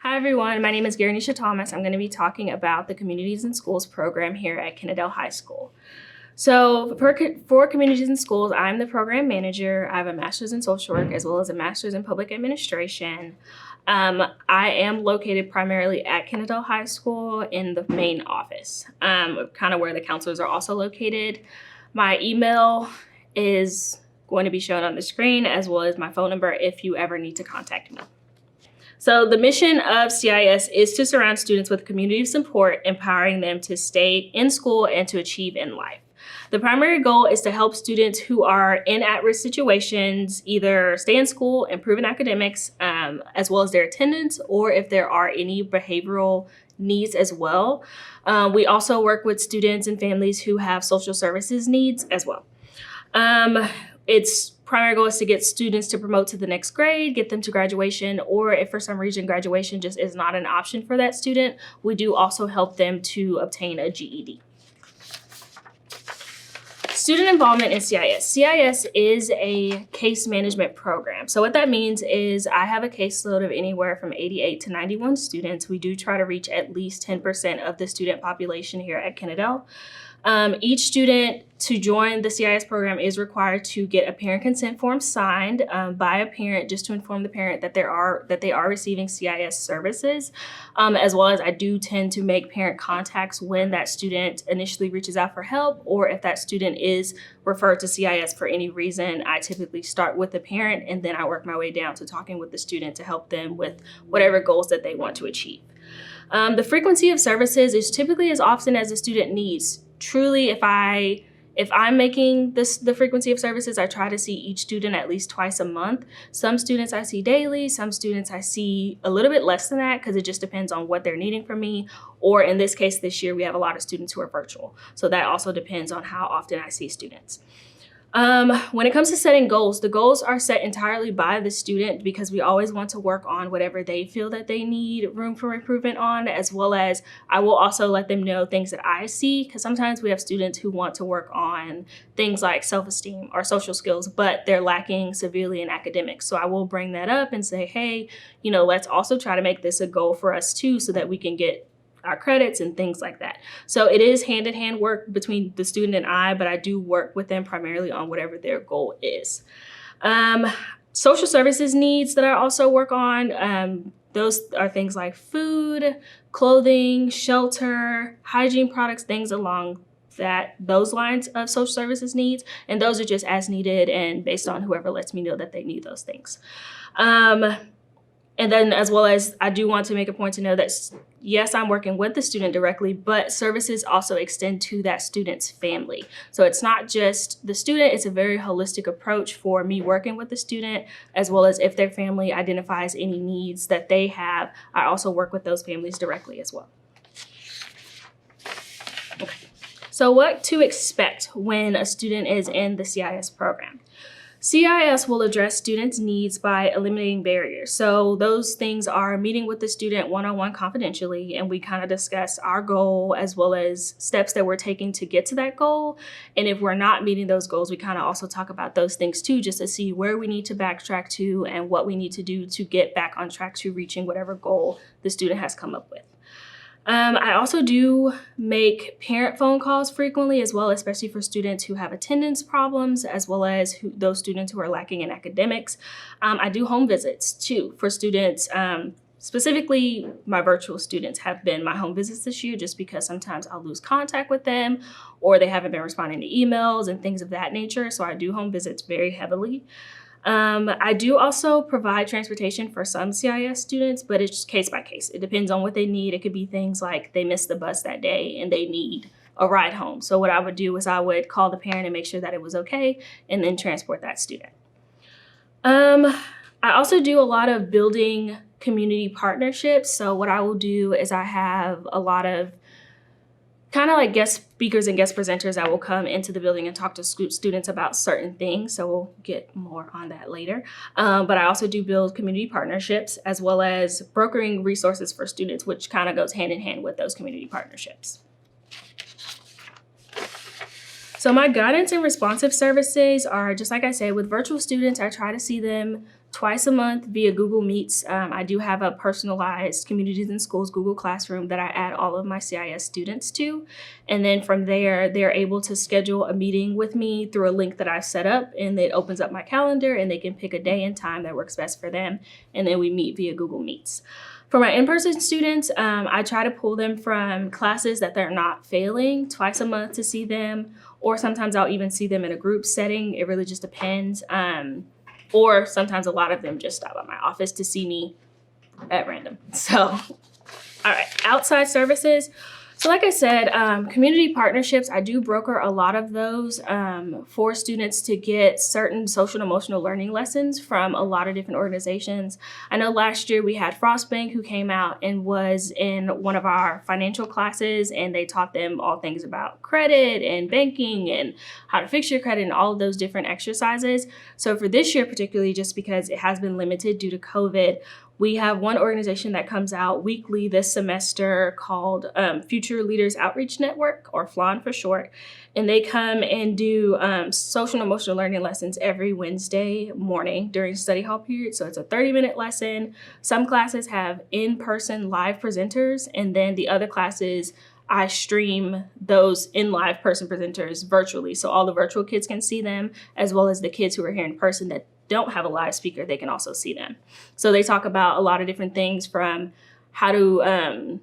Hi everyone, my name is Garenisha Thomas. I'm going to be talking about the Communities in Schools program here at Kennedale High School. So for Communities in Schools, I'm the program manager. I have a master's in social work as well as a master's in public administration. I am located primarily at Kennedale High School in the main office, kind of where the counselors are also located. My email is going to be shown on the screen as well as my phone number if you ever need to contact me. So the mission of CIS is to surround students with community support, empowering them to stay in school and to achieve in life. The primary goal is to help students who are in at-risk situations either stay in school, improve in academics, as well as their attendance, or if there are any behavioral needs as well. We also work with students and families who have social services needs as well. Its primary goal is to get students to promote to the next grade, get them to graduation, or if for some reason graduation just is not an option for that student, we do also help them to obtain a GED. Student involvement in CIS. CIS is a case management program. So what that means is I have a caseload of anywhere from 88 to 91 students. We do try to reach at least 10% of the student population here at Kennedale. Each student to join the CIS program is required to get a parent consent form signed by a parent, just to inform the parent that they are receiving CIS services, as well as I do tend to make parent contacts when that student initially reaches out for help, or if that student is referred to CIS for any reason. I typically start with the parent and then I work my way down to talking with the student to help them with whatever goals that they want to achieve. The frequency of services is typically as often as the student needs. Truly, if I'm making the frequency of services, I try to see each student at least twice a month. Some students I see daily, some students I see a little bit less than that because it just depends on what they're needing from me. Or in this case, this year, we have a lot of students who are virtual. So that also depends on how often I see students. When it comes to setting goals, the goals are set entirely by the student because we always want to work on whatever they feel that they need room for improvement on, as well as I will also let them know things that I see, because sometimes we have students who want to work on things like self-esteem or social skills, but they're lacking severely in academics. So I will bring that up and say, hey, let's also try to make this a goal for us too, so that we can get our credits and things like that. So it is hand-in-hand work between the student and I, but I do work with them primarily on whatever their goal is. Social services needs that I also work on, those are things like food, clothing, shelter, hygiene products, things along those lines of social services needs. And those are just as needed and based on whoever lets me know that they need those things. And then as well as I do want to make a point to know that, yes, I'm working with the student directly, but services also extend to that student's family. So it's not just the student, it's a very holistic approach for me working with the student, as well as if their family identifies any needs that they have, I also work with those families directly as well. Okay. So what to expect when a student is in the CIS program? CIS will address students' needs by eliminating barriers. So those things are meeting with the student one-on-one confidentially, and we kind of discuss our goal as well as steps that we're taking to get to that goal. And if we're not meeting those goals, we kind of also talk about those things too, just to see where we need to backtrack to and what we need to do to get back on track to reaching whatever goal the student has come up with. I also do make parent phone calls frequently as well, especially for students who have attendance problems, as well as those students who are lacking in academics. I do home visits too for students. Specifically, my virtual students have been my home visits this year just because sometimes I'll lose contact with them or they haven't been responding to emails and things of that nature. So I do home visits very heavily. I do also provide transportation for some CIS students, but it's just case by case. It depends on what they need. It could be things like they missed the bus that day and they need a ride home. So what I would do is I would call the parent and make sure that it was okay and then transport that student. I also do a lot of building community partnerships. So what I will do is I have a lot of kind of like guest speakers and guest presenters that will come into the building and talk to students about certain things. So we'll get more on that later. But I also do build community partnerships as well as brokering resources for students, which kind of goes hand in hand with those community partnerships. So my guidance and responsive services are, just like I said, with virtual students, I try to see them twice a month via Google Meets. I do have a personalized Communities in Schools Google Classroom that I add all of my CIS students to. And then from there, they're able to schedule a meeting with me through a link that I set up, and it opens up my calendar and they can pick a day and time that works best for them. And then we meet via Google Meets. For my in-person students, I try to pull them from classes that they're not failing twice a month to see them, or sometimes I'll even see them in a group setting. It really just depends. Or sometimes a lot of them just stop by my office to see me at random. So, all right, outside services. So like I said, community partnerships, I do broker a lot of those for students to get certain social and emotional learning lessons from a lot of different organizations. I know last year we had Frostbank who came out and was in one of our financial classes, and they taught them all things about credit and banking and how to fix your credit and all of those different exercises. So for this year particularly, just because it has been limited due to COVID, we have one organization that comes out weekly this semester called Future Leaders Outreach Network, or FLON for short. And they come and do social and emotional learning lessons every Wednesday morning during study hall period. So it's a 30-minute lesson. Some classes have in-person live presenters, and then the other classes, I stream those in live person presenters virtually. So all the virtual kids can see them, as well as the kids who are here in person that don't have a live speaker, they can also see them. So they talk about a lot of different things, from how to,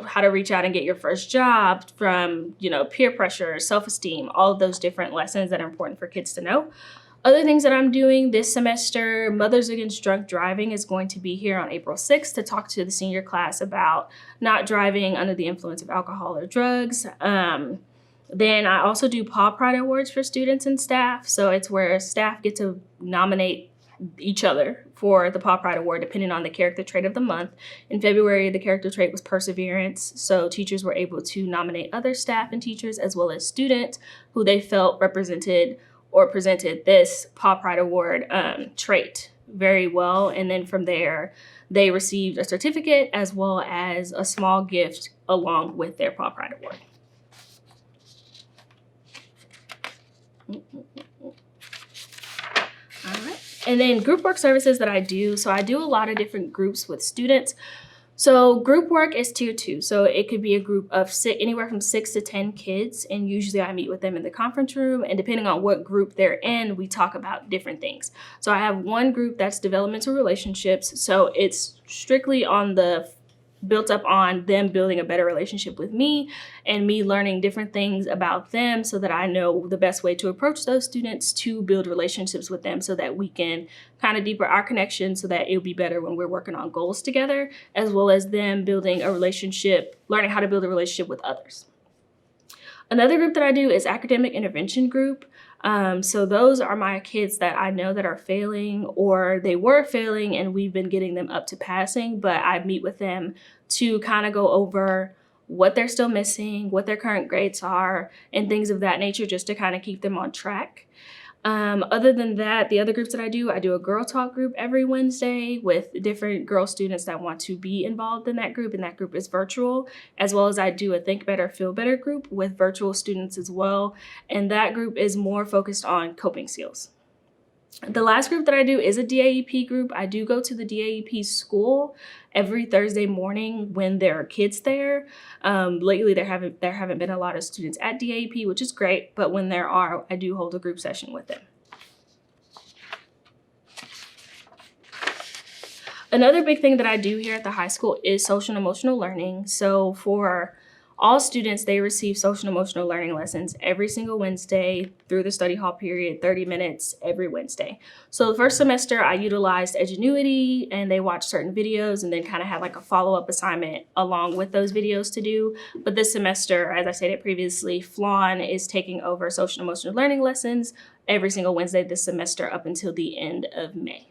how to reach out and get your first job, from, peer pressure, self-esteem, all of those different lessons that are important for kids to know. Other things that I'm doing this semester, Mothers Against Drunk Driving is going to be here on April 6th to talk to the senior class about not driving under the influence of alcohol or drugs. Then I also do Paw Pride Awards for students and staff. So it's where staff get to nominate each other for the Paw Pride Award, depending on the character trait of the month. In February, the character trait was perseverance. So teachers were able to nominate other staff and teachers, as well as students who they felt represented or presented this Paw Pride Award trait very well. And then from there, they received a certificate as well as a small gift along with their Paw Pride Award. All right. And then group work services that I do. So I do a lot of different groups with students. So group work is tier 2. So it could be a group of anywhere from 6 to 10 kids. And usually I meet with them in the conference room. And depending on what group they're in, we talk about different things. So I have one group that's developmental relationships. So it's strictly built up on them building a better relationship with me and me learning different things about them, so that I know the best way to approach those students to build relationships with them, so that we can kind of deepen our connection, so that it'll be better when we're working on goals together, as well as them building a relationship, learning how to build a relationship with others. Another group that I do is academic intervention group. So those are my kids that I know that are failing, or they were failing and we've been getting them up to passing, but I meet with them to kind of go over what they're still missing, what their current grades are, and things of that nature, just to kind of keep them on track. Other than that, the other groups that I do a girl talk group every Wednesday with different girl students that want to be involved in that group, and that group is virtual, as well as I do a Think Better, Feel Better group with virtual students as well, and that group is more focused on coping skills. The last group that I do is a DAEP group. I do go to the DAEP school every Thursday morning when there are kids there. Lately, there haven't been a lot of students at DAEP, which is great, but when there are, I do hold a group session with them. Another big thing that I do here at the high school is social and emotional learning. So for all students, they receive social and emotional learning lessons every single Wednesday through the study hall period, 30 minutes every Wednesday. So the first semester I utilized Edgenuity, and they watched certain videos and then kind of had like a follow-up assignment along with those videos to do. But this semester, as I stated previously, FLON is taking over social and emotional learning lessons every single Wednesday this semester up until the end of May.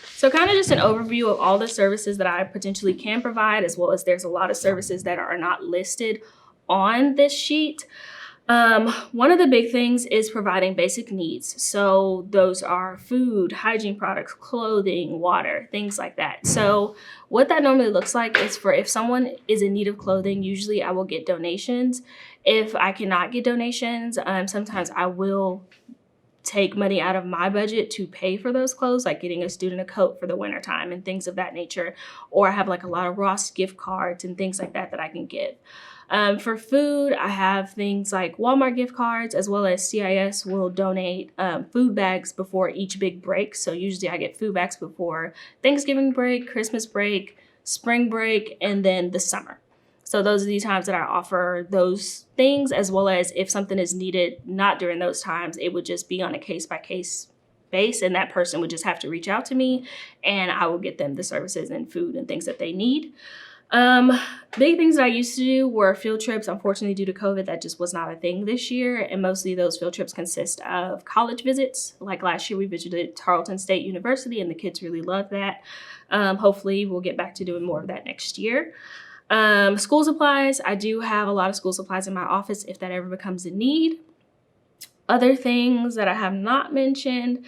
So kind of just an overview of all the services that I potentially can provide, as well as there's a lot of services that are not listed on this sheet. One of the big things is providing basic needs. So those are food, hygiene products, clothing, water, things like that. So what that normally looks like is if someone is in need of clothing, usually I will get donations. If I cannot get donations, sometimes I will take money out of my budget to pay for those clothes, like getting a student a coat for the wintertime and things of that nature. Or I have like a lot of Ross gift cards and things like that that I can give. For food, I have things like Walmart gift cards, as well as CIS will donate food bags before each big break. So usually I get food bags before Thanksgiving break, Christmas break, spring break, and then the summer. So those are the times that I offer those things, as well as if something is needed not during those times, it would just be on a case-by-case basis, and that person would just have to reach out to me and I will get them the services and food and things that they need. Big things that I used to do were field trips. Unfortunately, due to COVID, that just was not a thing this year. And mostly those field trips consist of college visits. Like last year, we visited Tarleton State University and the kids really loved that. Hopefully we'll get back to doing more of that next year. School supplies. I do have a lot of school supplies in my office if that ever becomes a need. Other things that I have not mentioned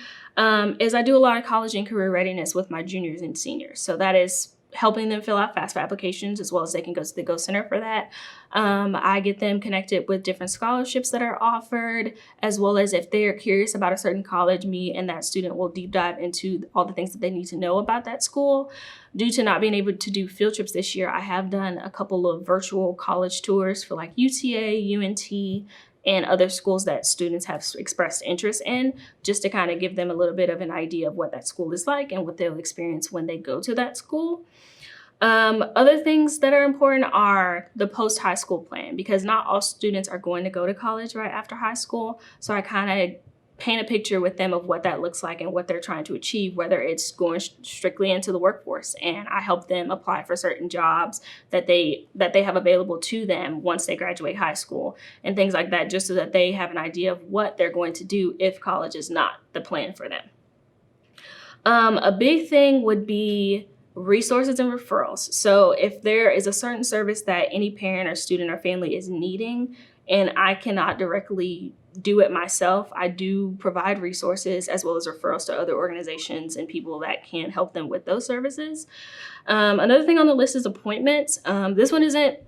is I do a lot of college and career readiness with my juniors and seniors. So that is helping them fill out FAFSA applications, as well as they can go to the Go Center for that. I get them connected with different scholarships that are offered, as well as if they're curious about a certain college, me and that student will deep dive into all the things that they need to know about that school. Due to not being able to do field trips this year, I have done a couple of virtual college tours for like UTA, UNT, and other schools that students have expressed interest in, just to kind of give them a little bit of an idea of what that school is like and what they'll experience when they go to that school. Other things that are important are the post-high school plan, because not all students are going to go to college right after high school. So I kind of paint a picture with them of what that looks like and what they're trying to achieve, whether it's going strictly into the workforce. And I help them apply for certain jobs that they have available to them once they graduate high school and things like that, just so that they have an idea of what they're going to do if college is not the plan for them. A big thing would be resources and referrals. So if there is a certain service that any parent or student or family is needing and I cannot directly do it myself, I do provide resources as well as referrals to other organizations and people that can help them with those services. Another thing on the list is appointments. This one isn't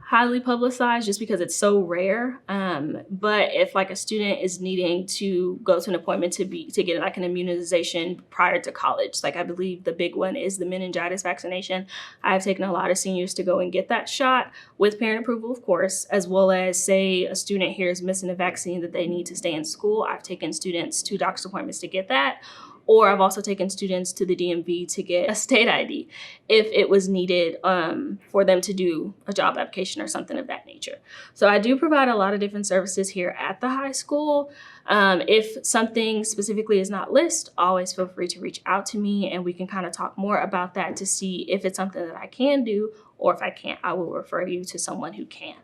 highly publicized just because it's so rare. But if like a student is needing to go to an appointment to get like an immunization prior to college, like I believe the big one is the meningitis vaccination. I've taken a lot of seniors to go and get that shot with parent approval, of course, as well as say a student here is missing a vaccine that they need to stay in school. I've taken students to doctor's appointments to get that. Or I've also taken students to the DMV to get a state ID if it was needed for them to do a job application or something of that nature. So I do provide a lot of different services here at the high school. If something specifically is not listed, always feel free to reach out to me and we can kind of talk more about that to see if it's something that I can do, or if I can't, I will refer you to someone who can.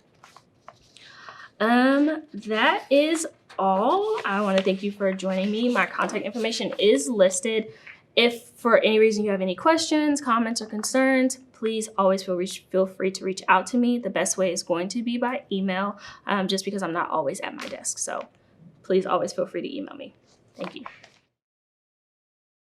That is all. I want to thank you for joining me. My contact information is listed. If for any reason you have any questions, comments, or concerns, please always feel free to reach out to me. The best way is going to be by email, just because I'm not always at my desk. So please always feel free to email me. Thank you.